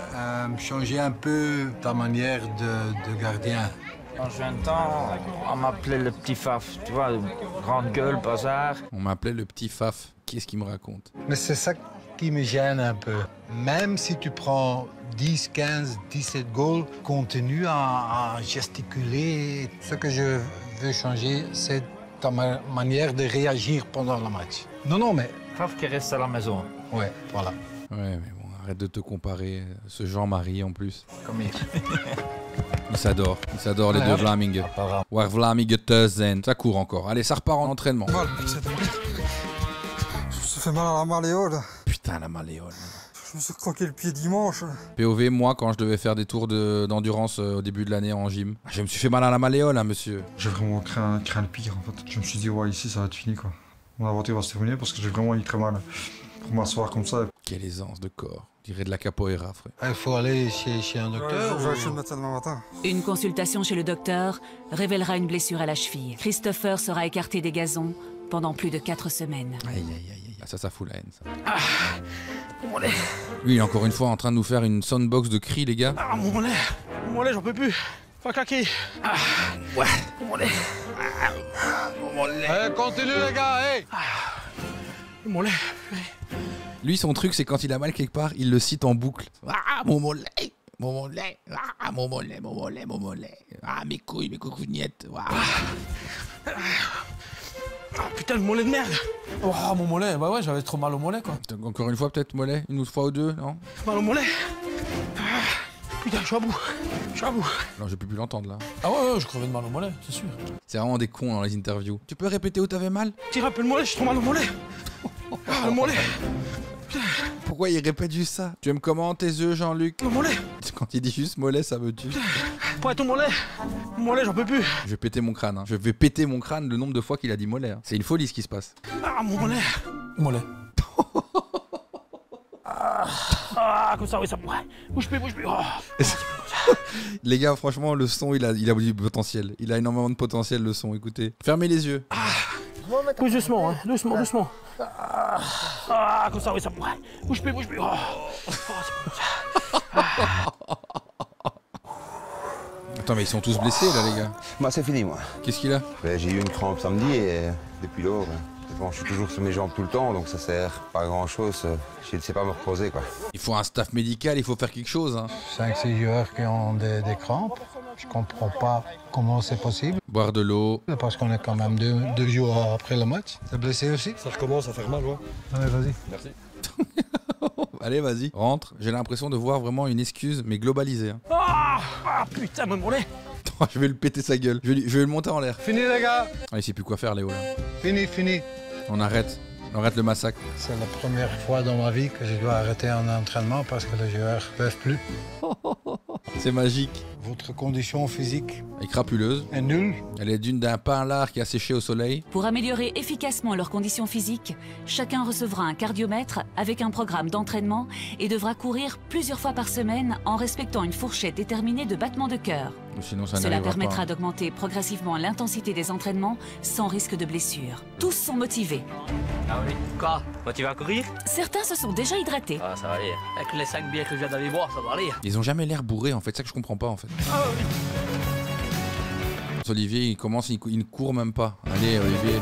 changer un peu ta manière de gardien. En jeune temps, on m'appelait le petit Faf. Tu vois, grande gueule, bazar. On m'appelait le petit Faf. Qu'est-ce qu'il me raconte? Mais c'est ça qui me gêne un peu. Même si tu prends 10, 15, 17 goals, continue à gesticuler. Ce que je veux changer, c'est ta manière de réagir pendant le match. Non, mais... Faf qui reste à la maison. Ouais, voilà. Ouais, mais bon, arrête de te comparer. Ce Jean-Marie, en plus. Comme il. Il s'adore les deux Vlamingen. War Vlamingen Thuizen. Ça court encore. Allez, ça repart en entraînement. Ça fait mal à la malléole. Putain, la malléole. Je me suis croqué le pied dimanche. POV, moi, quand je devais faire des tours d'endurance au début de l'année en gym, je me suis fait mal à la malléole, hein, monsieur. J'ai vraiment craint le pire, en fait. Je me suis dit, ouais, ici, ça va être fini, quoi. Mon aventure va se terminer parce que j'ai vraiment eu très mal pour m'asseoir comme ça. Quelle aisance de corps. Je dirais de la capoeira, frère. Il faut aller chez un docteur. Je vais chez le médecin demain matin. Une consultation chez le docteur révélera une blessure à la cheville. Christopher sera écarté des gazons pendant plus de 4 semaines. Aïe. Ça fout la haine, ça. Lui, il est encore une fois en train de nous faire une soundbox de cris, les gars. Ah, mon mollet, j'en peux plus. Faut claquer. Ouais. Mon mollet. Mon mollet. Allez, continue, les gars, hey. Mon mollet. Lui, son truc, c'est quand il a mal quelque part, il le cite en boucle. Ah, mon mollet. Mon mollet. Ah, mon mollet, mon mollet, mon mollet. Ah, mes couilles, mes coucougnettes. Ah putain, le mollet de merde. Oh, mon mollet, bah ouais, j'avais trop mal au mollet, quoi. Encore une fois, peut-être, mollet? Une autre fois ou deux, non? Mal au mollet. Putain, je suis à bout. Non, j'ai plus l'entendre, là. Ah ouais, je crevais de mal au mollet, c'est sûr. C'est vraiment des cons dans les interviews. Tu peux répéter où t'avais mal? Tire un peu le mollet, j'ai trop mal au mollet. Ah, le mollet. Pourquoi il répète juste ça? Tu aimes comment tes œufs, Jean-Luc? Le mollet. Quand il dit juste mollet, ça me tue. Pourquoi ton mollet? Mon mollet, j'en peux plus. Je vais péter mon crâne. Hein. Je vais péter mon crâne le nombre de fois qu'il a dit mollet. Hein. C'est une folie ce qui se passe. Ah, mon mollet. Mollet. Comme ça, oui, ça. Bouge plus. Oh. Les gars, franchement, le son, il a du potentiel. Il a énormément de potentiel, le son. Écoutez. Fermez les yeux. Bouge doucement, hein. Doucement. Comme ça, oui, ça. Bouge plus. Oh. Attends, mais ils sont tous blessés, là, les gars. Moi, c'est fini, moi. Qu'est-ce qu'il a? J'ai eu une crampe samedi et depuis lors, bon, je suis toujours sur mes jambes tout le temps, donc ça sert pas à grand-chose. Je ne sais pas me reposer, quoi. Il faut un staff médical, il faut faire quelque chose. Hein. 5-6 joueurs qui ont des crampes. Je comprends pas comment c'est possible. Boire de l'eau. Parce qu'on est quand même deux jours après le match. T'es blessé aussi? Ça recommence à faire mal, ouais. Allez, vas-y. Merci. Allez, vas-y, rentre. J'ai l'impression de voir vraiment une excuse, mais globalisée. Hein. Ah, putain, mon mollet. Je vais le péter sa gueule. Je vais le monter en l'air. Fini, les gars. Ah, il sait plus quoi faire, Léo, là. Fini. On arrête le massacre. C'est la première fois dans ma vie que je dois arrêter un entraînement parce que les joueurs ne peuvent plus. C'est magique. Votre condition physique est crapuleuse. Est nulle. Elle est d'une d'un pain lard qui a séché au soleil. Pour améliorer efficacement leurs conditions physiques, chacun recevra un cardiomètre avec un programme d'entraînement et devra courir plusieurs fois par semaine en respectant une fourchette déterminée de battements de cœur. Sinon, ça Cela permettra pas. d'augmenter progressivement l'intensité des entraînements sans risque de blessure. Tous sont motivés. Ah oui. Quoi? Tu vas courir? Certains se sont déjà hydratés. Ah, ça va aller. Avec les 5 bières que je viens d'aller boire, ça va aller. Ils ont jamais l'air bourrés, en fait. C'est ça que je comprends pas, en fait. Olivier, il commence, il ne court même pas. Allez, Olivier.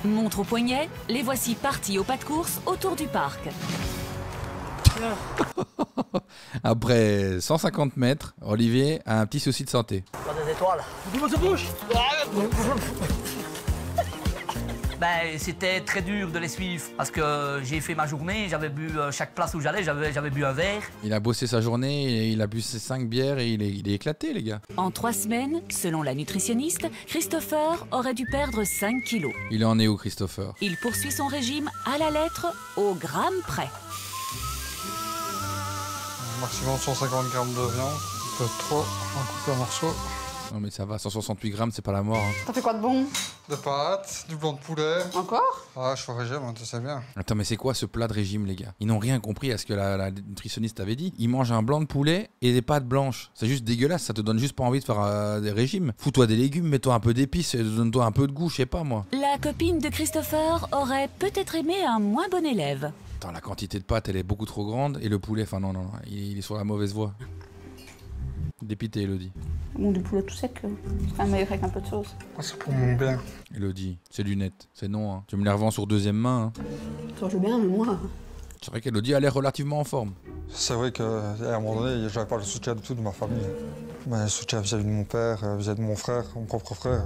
Montre au poignet, les voici partis au pas de course autour du parc. Après 150 mètres, Olivier a un petit souci de santé. Pas des l'étoile. Dis-moi sa bouche. Ben, c'était très dur de les suivre parce que j'ai fait ma journée, j'avais bu chaque place où j'allais, j'avais bu un verre. Il a bossé sa journée, et il a bu ses 5 bières et il est éclaté, les gars. En 3 semaines, selon la nutritionniste, Christopher aurait dû perdre 5 kilos. Il en est où, Christopher? Il poursuit son régime à la lettre, au gramme près. Maximum 150 grammes de viande, peut-être trop, un coupé en morceaux. Non mais ça va, 168 grammes, c'est pas la mort. Hein. T'as fait quoi de bon? Des pâtes, du blanc de poulet. Encore? Ah, je suis au régime, tu sais bien. Attends, mais c'est quoi ce plat de régime, les gars? Ils n'ont rien compris à ce que la nutritionniste avait dit. Ils mangent un blanc de poulet et des pâtes blanches. C'est juste dégueulasse, ça te donne juste pas envie de faire des régimes. Fous-toi des légumes, mets-toi un peu d'épices, donne-toi un peu de goût, je sais pas moi. La copine de Christopher aurait peut-être aimé un moins bon élève. Attends, la quantité de pâtes, elle est beaucoup trop grande et le poulet, enfin non, il est sur la mauvaise voie. Dépité, Elodie. Bon, du poulet tout sec, c'est quand même meilleur avec un peu de sauce. Ah, c'est pour mon bien. Elodie, c'est lunettes, c'est non, hein. Tu me les revends sur deuxième main. Hein. Toi, je veux bien, mais moi... C'est vrai qu'Elodie a l'air relativement en forme. C'est vrai qu'à un moment donné, j'avais pas le soutien du tout de ma famille. Mais le soutien vis-à-vis de mon père, vis-à-vis de mon frère, mon propre frère.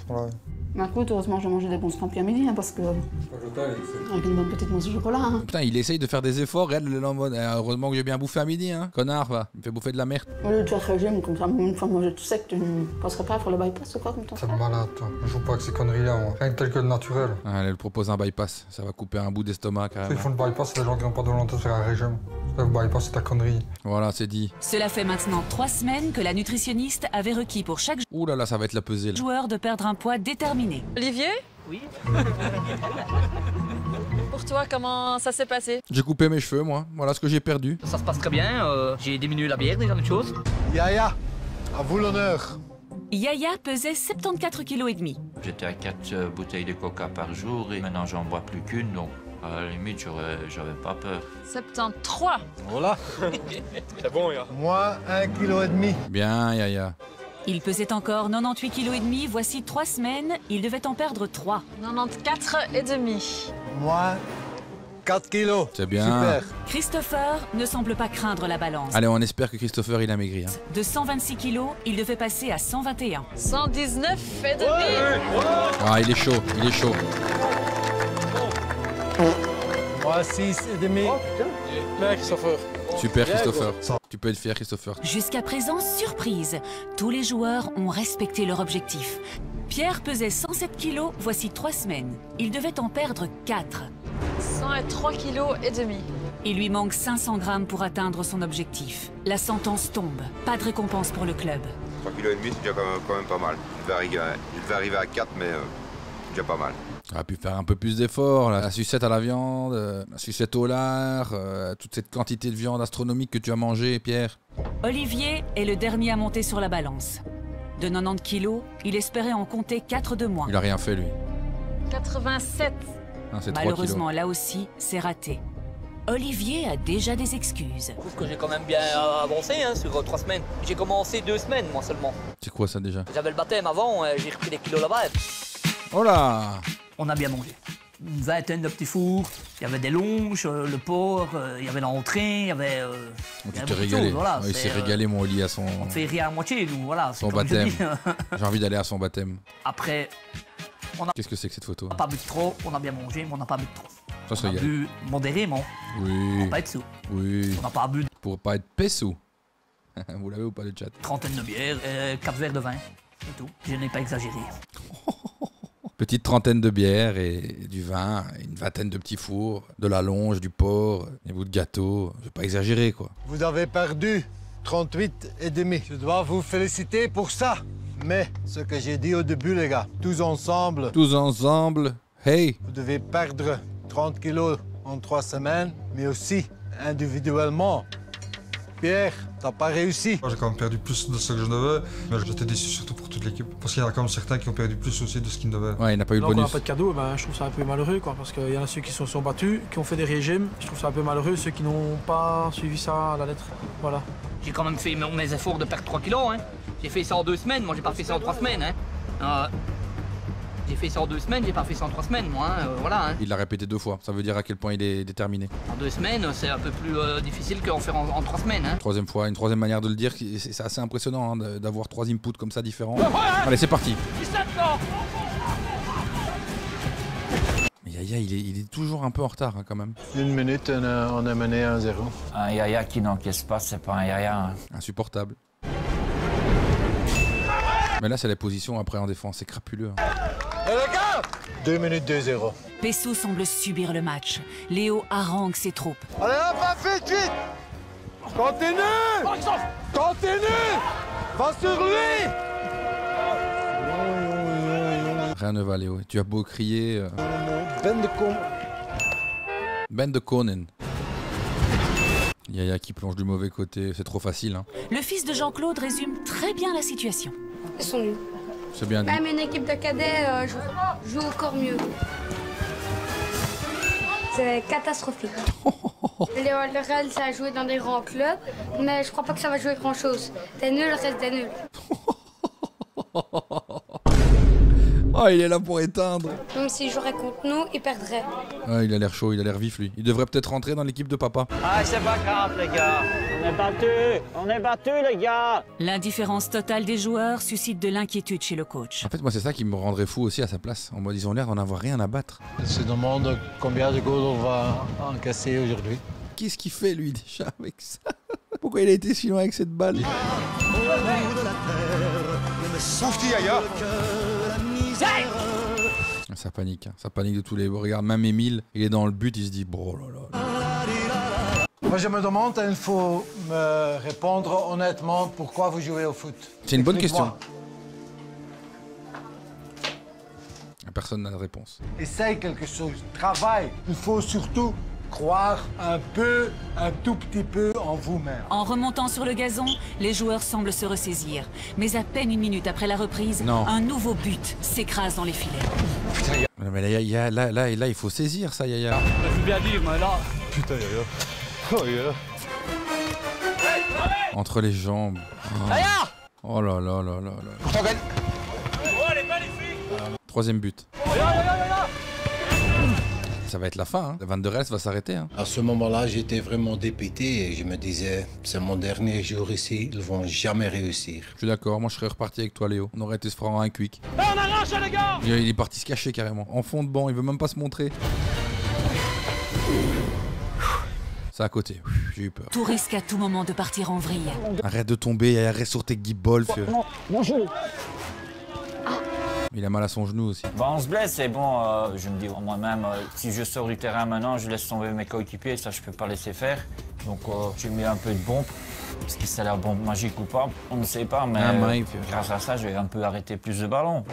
Voilà. Mais écoute, heureusement, j'ai mangé des bons scampi à midi, hein, parce que... Avec une bonne petite mousse au chocolat, hein. Putain, il essaye de faire des efforts, elle est en mode, heureusement que j'ai bien bouffé à midi, hein. Connard, va, il me fait bouffer de la merde. Au lieu de faire régime, comme ça, une fois manger tout sec, tu ne passerais pas pour le bypass ou quoi, comme ton T'es frère? malade, toi. Je joue pas avec ces conneries-là, moi. Rien que tel que le naturel. Ah, elle propose un bypass, ça va couper un bout d'estomac, Ceux qui carrément. font le bypass, c'est les gens qui n'ont pas de volonté de faire un régime. Le bypass, c'est ta connerie. Voilà, c'est dit. Cela fait maintenant 3 semaines que la nutritionniste avait requis pour chaque Ouh là là, ça va être la pesée, là. joueur de perdre un poids déterminé. Olivier? Oui. Pour toi, comment ça s'est passé? J'ai coupé mes cheveux, moi. Voilà ce que j'ai perdu. Ça se passe très bien, j'ai diminué la bière déjà, une chose. Yaya, à vous l'honneur. Yaya pesait 74,5 kg. J'étais à 4 bouteilles de coca par jour et maintenant j'en bois plus qu'une, donc à la limite j'avais pas peur. 73. Voilà. C'est bon, ya. Moins 1,5 kg. Bien, Yaya. Il pesait encore 98,5 kg. Voici 3 semaines, il devait en perdre 3. 94,5. Moins 4 kilos. C'est bien. Super. Christopher ne semble pas craindre la balance. Allez, on espère que Christopher, il a maigri. Hein. De 126 kg, il devait passer à 121. 119,5. Ah, il est chaud, il est chaud. Moins 6,5. Bien, Christopher. Super, Christopher. Tu peux être fier, Christopher. Jusqu'à présent, surprise, tous les joueurs ont respecté leur objectif. Pierre pesait 107 kg, voici 3 semaines. Il devait en perdre 4. 103,5 kg. Il lui manque 500 grammes pour atteindre son objectif. La sentence tombe. Pas de récompense pour le club. 3,5 kg, c'est déjà quand même pas mal. Il devait arriver à 4, mais c'est déjà pas mal. On aurait pu faire un peu plus d'efforts, la sucette à la viande, la sucette au lard, toute cette quantité de viande astronomique que tu as mangé, Pierre. Olivier est le dernier à monter sur la balance. De 90 kilos, il espérait en compter 4 de moins. Il a rien fait, lui. 87. Ah, c'est 3 Malheureusement, kilos. là aussi, c'est raté. Olivier a déjà des excuses. Je trouve que j'ai quand même bien avancé hein, sur 3 semaines. J'ai commencé 2 semaines, moi seulement. C'est quoi ça déjà? J'avais le baptême avant, j'ai repris des kilos là-bas. Oh là! On a bien mangé. Une vingtaine de petits fours, il y avait des longes, le porc, il y avait l'entrée, il y avait... Tu t'es régalé. Voilà, il s'est régalé, mon Oli, à son... On fait rire à moitié, nous, voilà. Son comme je baptême. dis. J'ai envie d'aller à son baptême. Après, on a Qu'est-ce que c'est que cette photo? pas bu de trop, on a bien mangé, mais on n'a pas bu de trop. Ça se On a régale. bu modérément, Oui. pour pas être sous. Oui. On n'a pas bu Pour pas être pessou. Vous l'avez ou pas le chat? une trentaine de bières, 4 verres de vin, c'est tout. Je n'ai pas exagéré. Petite trentaine de bières et du vin, une vingtaine de petits fours, de la longe, du porc, des bouts de gâteau. Je vais pas exagérer, quoi. Vous avez perdu 38,5. Je dois vous féliciter pour ça. Mais ce que j'ai dit au début, les gars, tous ensemble, Tous ensemble, hey! vous devez perdre 30 kilos en 3 semaines, mais aussi individuellement. Pierre, t'as pas réussi. J'ai quand même perdu plus de ce que je devais, mais j'étais déçu surtout pour toute l'équipe. Parce qu'il y en a quand même certains qui ont perdu plus aussi de ce qu'ils devaient. Ouais, il n'a pas eu le Donc on n'a bonus. pas de cadeau, ben, je trouve ça un peu malheureux, quoi, parce qu'il y en a ceux qui se sont battus, qui ont fait des régimes. Je trouve ça un peu malheureux, ceux qui n'ont pas suivi ça à la lettre. Voilà. J'ai quand même fait mes efforts de perdre 3 kilos. Hein. J'ai fait ça en 2 semaines, moi j'ai pas fait ça en 3 semaines. Hein. J'ai fait ça en 2 semaines, j'ai pas fait ça en 3 semaines, moi, hein, voilà. Hein. Il l'a répété 2 fois, ça veut dire à quel point il est déterminé. En 2 semaines, c'est un peu plus difficile qu'en faire en 3 semaines. Hein. Troisième fois, une troisième manière de le dire, c'est assez impressionnant hein, d'avoir 3 inputs comme ça différents. Allez, c'est parti. Mais Yaya, il est toujours un peu en retard hein, quand même. 1 minute, on a mené 1-0. Un Yaya qui n'encaisse pas, c'est pas un Yaya. Hein. Insupportable. Mais là, c'est la position après en défense, c'est crapuleux. Hein. Et les gars 2 minutes 2-0. Pesso semble subir le match. Léo harangue ses troupes. Allez hop, va vite. Continue. Continue. Va sur lui. Rien ne va, Léo. Tu as beau crier... Ben de Konen. Yaya qui plonge du mauvais côté, c'est trop facile. Hein. Le fils de Jean-Claude résume très bien la situation. Ils sont nuls. C'est bien dit. Même une équipe de cadets joue encore mieux. C'est catastrophique. Le Real, ça a joué dans des grands clubs, mais je crois pas que ça va jouer grand-chose. T'es nul, reste des nuls. Oh, il est là pour éteindre. Même s'il jouerait contre nous, il perdrait. Ah, il a l'air chaud, il a l'air vif lui. Il devrait peut-être rentrer dans l'équipe de papa. Ah, c'est pas grave les gars. On est battus les gars. L'indifférence totale des joueurs suscite de l'inquiétude chez le coach. En fait, moi, c'est ça qui me rendrait fou aussi à sa place. En mode, ils ont l'air d'en avoir rien à battre. Il se demande combien de goals on va encaisser aujourd'hui. Qu'est-ce qu'il fait lui déjà avec ça? Pourquoi il a été si loin avec cette balle? Ça panique, hein. Ça panique de tous les... Regarde, même Émile, il est dans le but, il se dit... Oh là là. Moi je me demande, il faut me répondre honnêtement, pourquoi vous jouez au foot? C'est une bonne question. Personne n'a de réponse. Essaye quelque chose, travaille. Il faut surtout croire un tout petit peu en vous-même. En remontant sur le gazon, les joueurs semblent se ressaisir. Mais à peine 1 minute après la reprise, un nouveau but s'écrase dans les filets. Putain, mais là, il faut saisir ça, Yaya. Je veux bien dire, mais là... Putain, Yaya. Oh, Yaya. Entre les jambes. Oh là là là là là. Oh, elle est magnifique. 3e but. Ça va être la fin, hein. Le Van der Elst va s'arrêter. Hein. À ce moment-là, j'étais vraiment dépité et je me disais, c'est mon dernier jour ici, ils vont jamais réussir. Je suis d'accord, moi je serais reparti avec toi, Léo. On aurait été se faire un quick. On arrache les gars. Il est parti se cacher carrément. En fond de banc, il veut même pas se montrer. C'est à côté, j'ai eu peur. Tout risque à tout moment de partir en vrille. Arrête de tomber, arrête sur tes guibolles, fieu. Bonjour. Il a mal à son genou aussi. Bah, on se blesse et bon, je me dis moi-même, si je sors du terrain maintenant, je laisse tomber mes coéquipiers, ça je peux pas laisser faire. Donc j'ai mis un peu de bombe, parce que c'est la bombe magique ou pas, on ne sait pas, mais grâce à ça, j'ai un peu arrêté plus de ballons.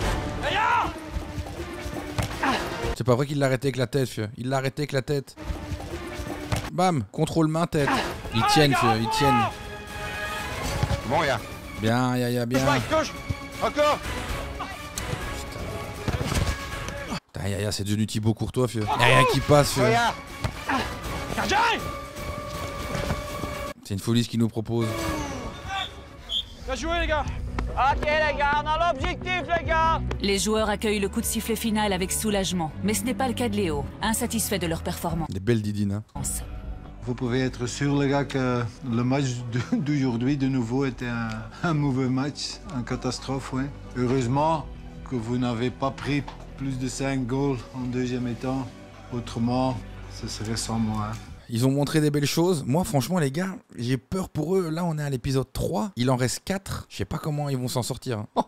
C'est pas vrai qu'il l'a arrêté avec la tête, fieu. Il l'a arrêté avec la tête. Bam, contrôle main-tête. Ils tiennent, fieu, ils tiennent. Bon, Yaya. Bien, Yaya, bien. Touche. Encore. Putain, Yaya, c'est devenu Thibaut Courtois, fieu. Y'a rien qui passe, fieu. C'est une folie ce qu'il nous propose. Bien joué les gars. Ok les gars, on a l'objectif les gars. Les joueurs accueillent le coup de sifflet final avec soulagement. Mais ce n'est pas le cas de Léo, insatisfait de leur performance. Des belles didines, hein. Vous pouvez être sûr, les gars, que le match d'aujourd'hui, de nouveau, était un mauvais match, une catastrophe, ouais. Heureusement que vous n'avez pas pris plus de 5 goals en deuxième mi-temps. Autrement, ce serait sans moi. Hein. Ils ont montré des belles choses. Moi, franchement, les gars, j'ai peur pour eux. Là, on est à l'épisode 3. Il en reste 4. Je sais pas comment ils vont s'en sortir. Hein.